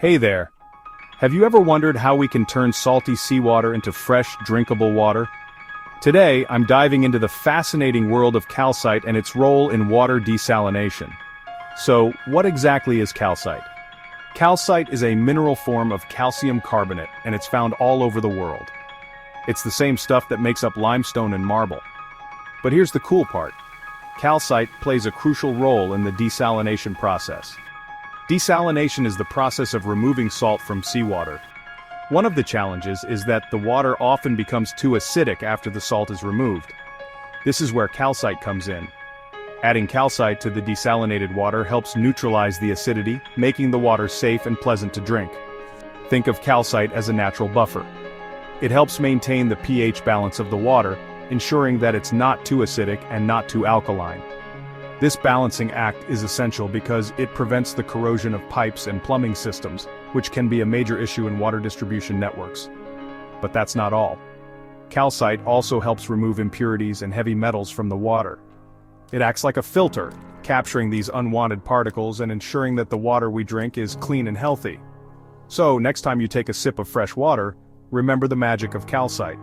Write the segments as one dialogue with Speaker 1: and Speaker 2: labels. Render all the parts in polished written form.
Speaker 1: Hey there! Have you ever wondered how we can turn salty seawater into fresh, drinkable water? Today, I'm diving into the fascinating world of calcite and its role in water desalination. So, what exactly is calcite? Calcite is a mineral form of calcium carbonate, and it's found all over the world. It's the same stuff that makes up limestone and marble. But here's the cool part. Calcite plays a crucial role in the desalination process. Desalination is the process of removing salt from seawater. One of the challenges is that the water often becomes too acidic after the salt is removed. This is where calcite comes in. Adding calcite to the desalinated water helps neutralize the acidity, making the water safe and pleasant to drink. Think of calcite as a natural buffer. It helps maintain the pH balance of the water, ensuring that it's not too acidic and not too alkaline. This balancing act is essential because it prevents the corrosion of pipes and plumbing systems, which can be a major issue in water distribution networks. But that's not all. Calcite also helps remove impurities and heavy metals from the water. It acts like a filter, capturing these unwanted particles and ensuring that the water we drink is clean and healthy. So, next time you take a sip of fresh water, remember the magic of calcite.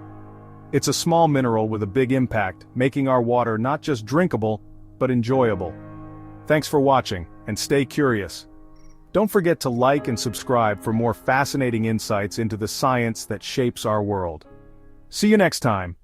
Speaker 1: It's a small mineral with a big impact, making our water not just drinkable, but enjoyable. Thanks for watching, and stay curious. Don't forget to like and subscribe for more fascinating insights into the science that shapes our world. See you next time.